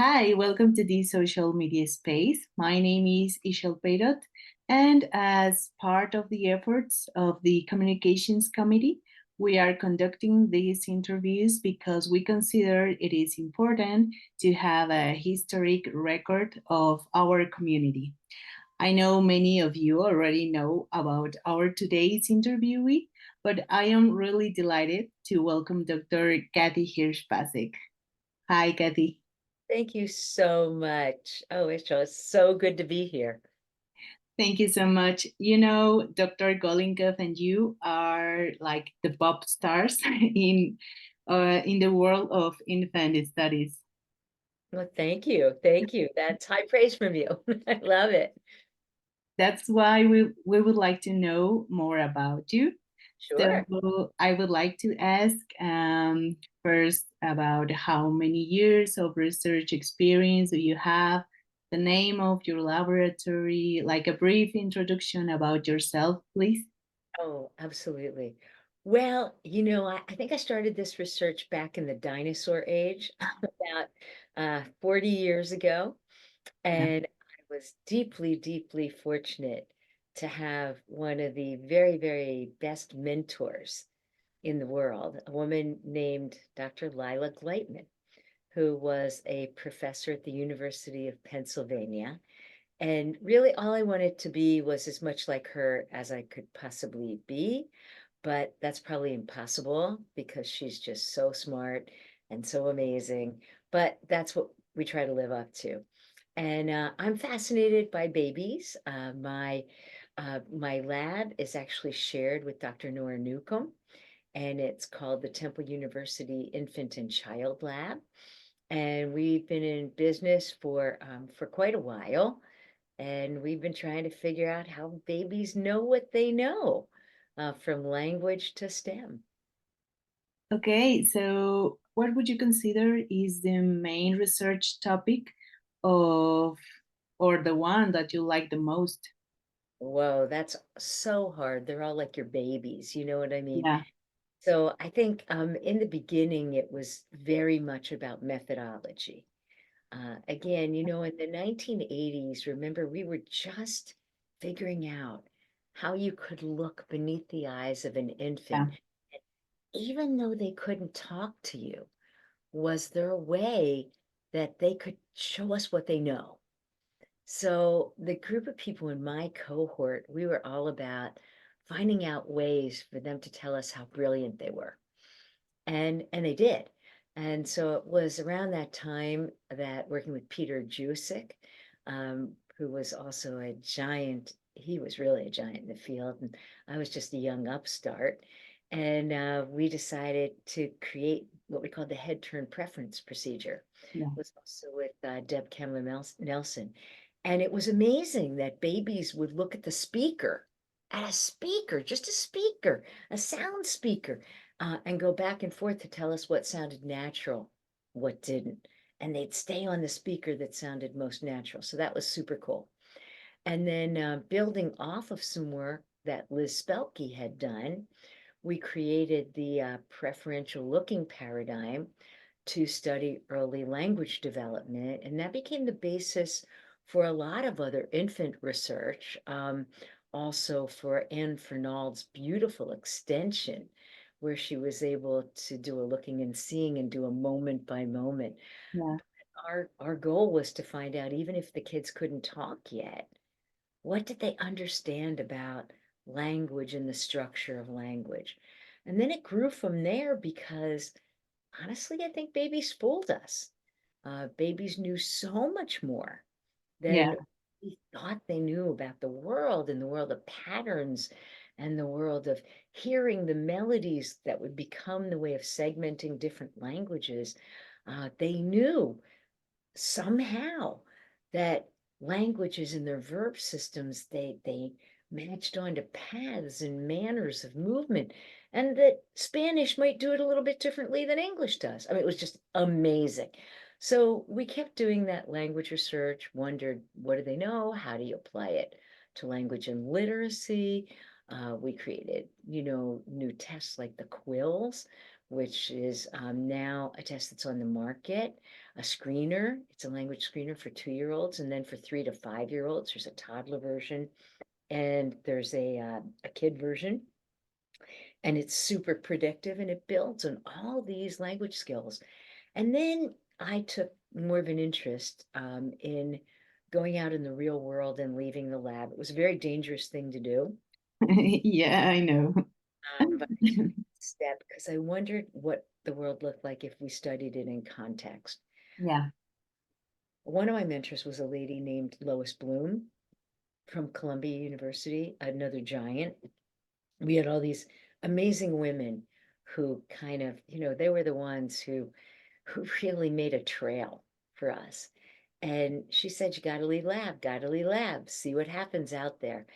Hi, welcome to this social media space. My name is Ixchel Peyrot, and as part of the efforts of the Communications Committee, we are conducting these interviews because we consider it is important to have a historic record of our community. I know many of you already know about our today's interviewee, but I am really delighted to welcome Dr. Kathy Hirsh-Pasek. Hi, Kathy. Thank you so much. Oh, it's so good to be here. Thank you so much. You know, Dr. Golinkoff and you are like the pop stars in the world of infant studies. Well, thank you. Thank you. That's high praise from you. I love it. That's why we would like to know more about you. Sure. So I would like to ask first about how many years of research experience do you have, the name of your laboratory, like a brief introduction about yourself, please. Oh, absolutely. Well, I think I started this research back in the dinosaur age, about 40 years ago. Yeah. And I was deeply, deeply fortunate to have one of the very, very best mentors in the world, a woman named Dr. Lila Gleitman, who was a professor at the University of Pennsylvania. And really, all I wanted to be was as much like her as I could possibly be. But that's probably impossible because she's just so smart and so amazing. But that's what we try to live up to. And I'm fascinated by babies. My lab is actually shared with Dr. Nora Newcomb, and it's called the Temple University Infant and Child Lab. And we've been in business for quite a while, and we've been trying to figure out how babies know what they know, from language to STEM. Okay, so what would you consider is the main research topic of, or the one that you like the most? Whoa, that's so hard. They're all like your babies, you know what I mean? Yeah, So I think in the beginning, it was very much about methodology. Again, in the 1980s, remember, we were just figuring out how you could look beneath the eyes of an yeah, infant. Even though they couldn't talk to you, was there a way that they could show us what they know? So the group of people in my cohort, we were all about finding out ways for them to tell us how brilliant they were. And they did. And so it was around that time that working with Peter Jusek, who was also a giant, he was really a giant in the field, and I was just a young upstart. And we decided to create what we called the head turn preference procedure. yeah. It was also with Deb Cameron Nelson. And it was amazing that babies would look at a speaker, just a speaker, a sound speaker, and go back and forth to tell us what sounded natural, what didn't. And they'd stay on the speaker that sounded most natural. So that was super cool. And then building off of some work that Liz Spelke had done, we created the preferential looking paradigm to study early language development. And that became the basis for a lot of other infant research, also for Anne Fernald's beautiful extension, where she was able to do a looking and seeing and do a moment by moment. Yeah. Our goal was to find out, even if the kids couldn't talk yet, what did they understand about language and the structure of language? And then it grew from there because honestly, I think babies fooled us. Babies knew so much more Yeah. than we thought they knew about the world and the world of patterns and the world of hearing the melodies that would become the way of segmenting different languages. They knew somehow that languages and their verb systems, they matched onto paths and manners of movement, and that Spanish might do it a little bit differently than English does. I mean, it was just amazing. So we kept doing that language research, wondered, what do they know? How do you apply it to language and literacy? We created, new tests like the quills, which is now a test that's on the market, a screener. It's a language screener for 2-year-olds, and then for 3 to 5-year-olds, there's a toddler version, and there's a kid version, and it's super predictive, and it builds on all these language skills. And then I took more of an interest in going out in the real world and leaving the lab. It was a very dangerous thing to do, Yeah, I know. but I took a step because I wondered what the world looked like if we studied it in context. Yeah. One of my mentors was a lady named Lois Bloom from Columbia University, another giant. We had all these amazing women who kind of, they were the ones who really made a trail for us. And she said, you got to leave lab, got to leave lab, see what happens out there.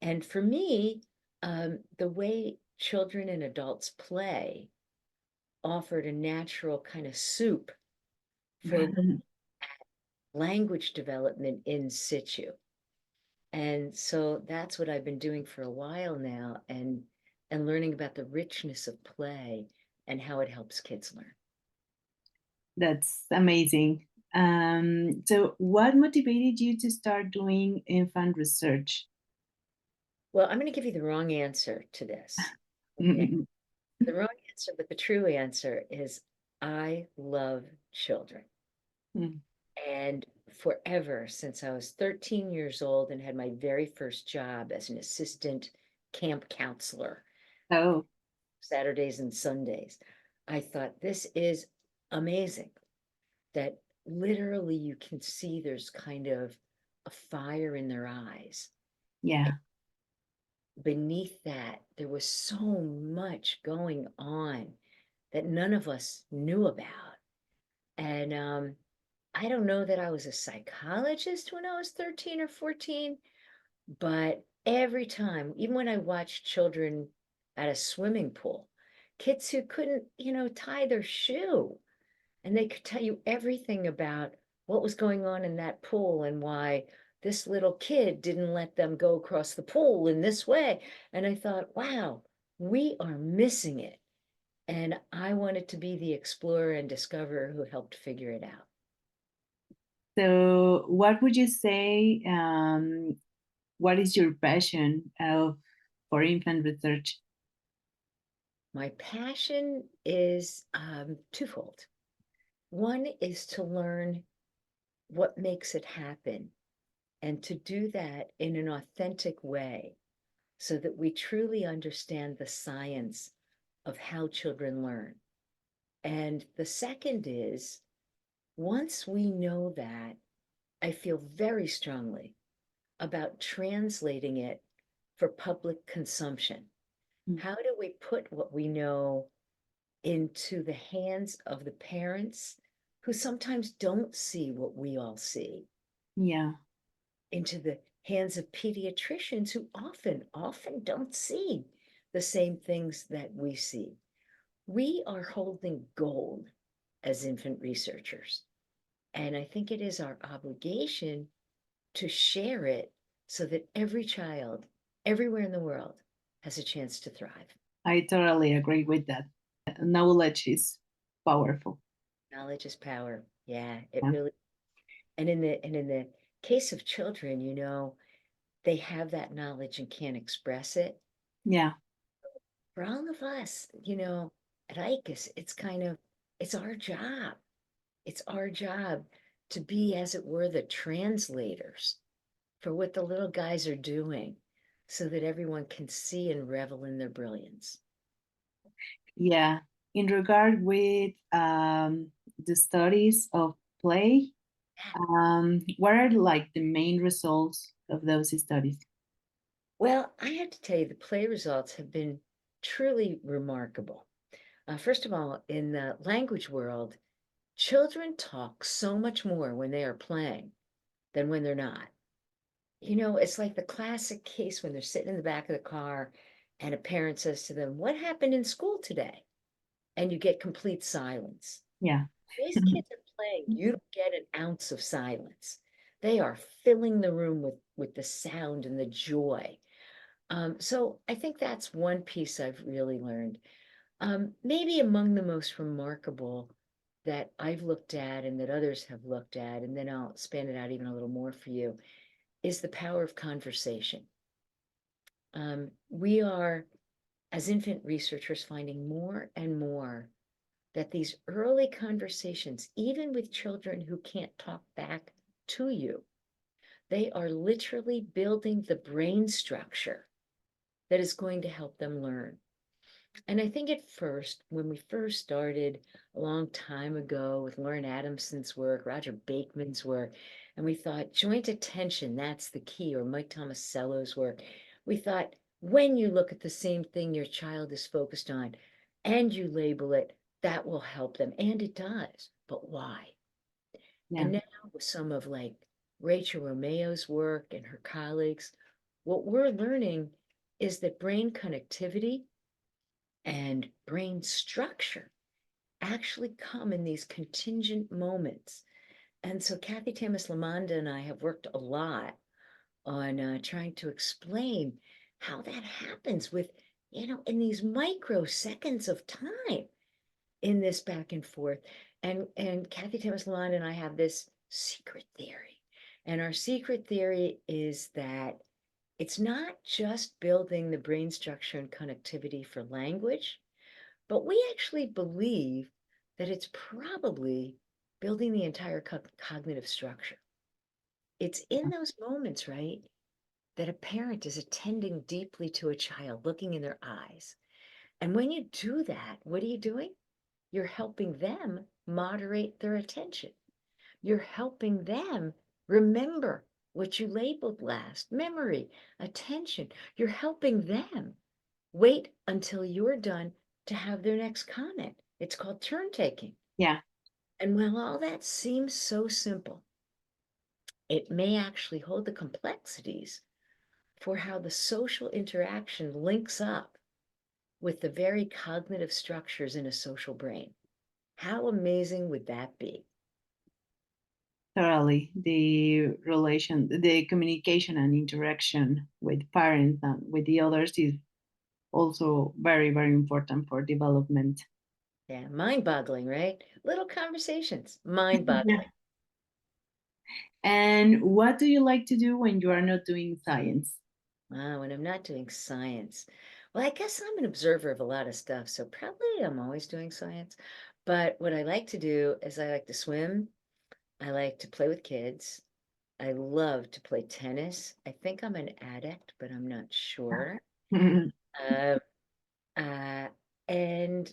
And for me, the way children and adults play offered a natural kind of soup for language development in situ. And so that's what I've been doing for a while now, and learning about the richness of play and how it helps kids learn. That's amazing. So what motivated you to start doing infant research? Well, I'm going to give you the wrong answer to this. Okay. The wrong answer, but the true answer is I love children. And forever, since I was 13 years old and had my very first job as an assistant camp counselor, Oh, Saturdays and Sundays, I thought this is amazing that literally you can see there's kind of a fire in their eyes. yeah. Beneath that, there was so much going on that none of us knew about. And I don't know that I was a psychologist when I was 13 or 14, but every time, even when I watched children at a swimming pool, kids who couldn't, tie their shoe, and they could tell you everything about what was going on in that pool and why this little kid didn't let them go across the pool in this way. And I thought, wow, we are missing it. And I wanted to be the explorer and discoverer who helped figure it out. So what would you say, what is your passion for infant research? My passion is twofold. One is to learn what makes it happen and to do that in an authentic way so that we truly understand the science of how children learn. And the second is, once we know that, I feel very strongly about translating it for public consumption. Mm. How do we put what we know into the hands of the parents who sometimes don't see what we all see, Yeah, into the hands of pediatricians who often don't see the same things that we see? We are holding gold as infant researchers. And I think it is our obligation to share it so that every child, everywhere in the world, has a chance to thrive. I totally agree with that. Knowledge is powerful. Knowledge is power. Yeah, it Yeah. really. And in the case of children, they have that knowledge and can't express it. Yeah. For all of us, at ICIS, it's our job. It's our job to be, as it were, the translators for what the little guys are doing so that everyone can see and revel in their brilliance. Yeah. In regard with the studies of play, what are like the main results of those studies? Well, I have to tell you, the play results have been truly remarkable. First of all, in the language world, children talk so much more when they are playing than when they're not. It's like the classic case when they're sitting in the back of the car and a parent says to them, what happened in school today? And you get complete silence. Yeah. These kids are playing, you don't get an ounce of silence. They are filling the room with the sound and the joy. So I think that's one piece I've really learned. Maybe among the most remarkable that I've looked at and that others have looked at, and then I'll expand it out even a little more for you, is the power of conversation. We are, as infant researchers, finding more and more that these early conversations, even with children who can't talk back to you, they are literally building the brain structure that is going to help them learn. And I think at first, when we first started a long time ago with Lauren Adamson's work, Roger Bateman's work, and we thought joint attention, that's the key, or Mike Tomasello's work, we thought when you look at the same thing your child is focused on and you label it, that will help them. And it does. But why? Yeah. And now with some of like Rachel Romeo's work and her colleagues, what we're learning is that brain connectivity and brain structure actually come in these contingent moments. And so Kathy Tamas Lamanda and I have worked a lot on trying to explain how that happens with, in these microseconds of time in this back and forth. And Kathy Tamas Lamanda and I have this secret theory. And our secret theory is that it's not just building the brain structure and connectivity for language, but we actually believe that it's probably building the entire cognitive structure. It's in those moments, right, that a parent is attending deeply to a child, looking in their eyes. And when you do that, what are you doing? You're helping them moderate their attention. You're helping them remember what you labeled last, memory, attention. You're helping them wait until you're done to have their next comment. It's called turn taking. Yeah. And while all that seems so simple, it may actually hold the complexities for how the social interaction links up with the very cognitive structures in a social brain. How amazing would that be? Totally. The communication and interaction with parents and with the others is also very, very important for development. Yeah, mind boggling, right? Little conversations, mind Yeah. boggling. And what do you like to do when you are not doing science? When I'm not doing science, well, I guess I'm an observer of a lot of stuff, so probably I'm always doing science. But what I like to do is I like to swim. I like to play with kids. I love to play tennis. I think I'm an addict, but I'm not sure. Uh, uh, and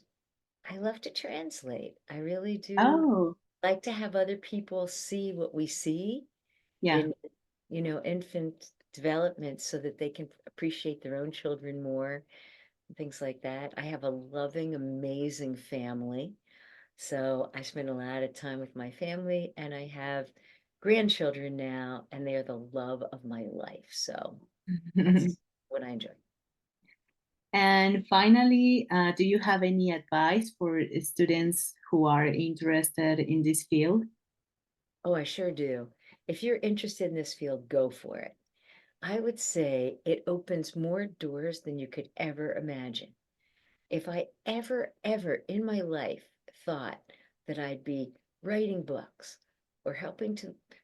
I love to translate. I really do Oh, like to have other people see what we see yeah. in, infant development so that they can appreciate their own children more, things like that. I have a loving, amazing family. So I spend a lot of time with my family, and I have grandchildren now, and they are the love of my life. So that's what I enjoy. And finally, do you have any advice for students who are interested in this field? Oh, I sure do. If you're interested in this field, go for it. I would say it opens more doors than you could ever imagine. If I ever in my life thought that I'd be writing books or helping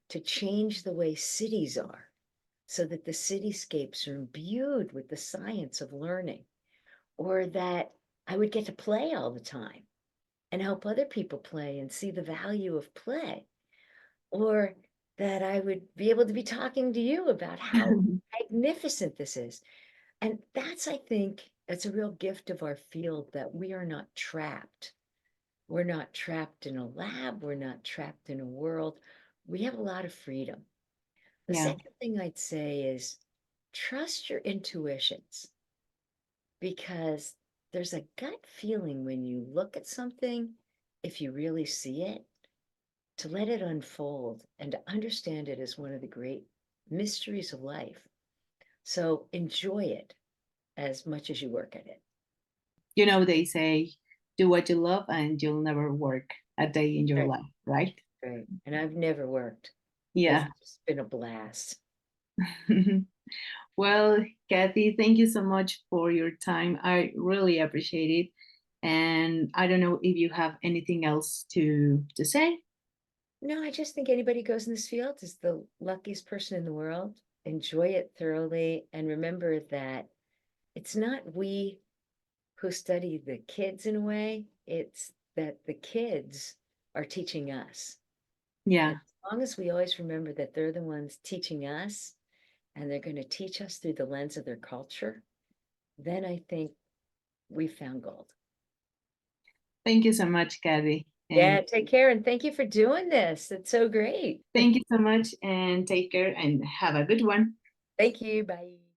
to change the way cities are so that the cityscapes are imbued with the science of learning, or that I would get to play all the time and help other people play and see the value of play, or that I would be able to be talking to you about how magnificent this is. And that's, I think, it's a real gift of our field that we are not trapped. We're not trapped in a lab. We're not trapped in a world. We have a lot of freedom. The Yeah. second thing I'd say is trust your intuitions, because there's a gut feeling when you look at something, if you really see it, to let it unfold and to understand it as one of the great mysteries of life. So enjoy it as much as you work at it. You know, they say, do what you love and you'll never work a day in your Right, life, right? right. And I've never worked because Yeah. it's been a blast. Well, Kathy, thank you so much for your time. I really appreciate it. And I don't know if you have anything else to say. No, I just think anybody who goes in this field is the luckiest person in the world. Enjoy it thoroughly and remember that it's not we who study the kids in a way, it's that the kids are teaching us. And Yeah. as long as we always remember that they're the ones teaching us and they're going to teach us through the lens of their culture, then I think we found gold. Thank you so much, Kathy. Yeah, And take care and thank you for doing this. It's so great. thank you so much and take care and have a good one. Thank you. Bye.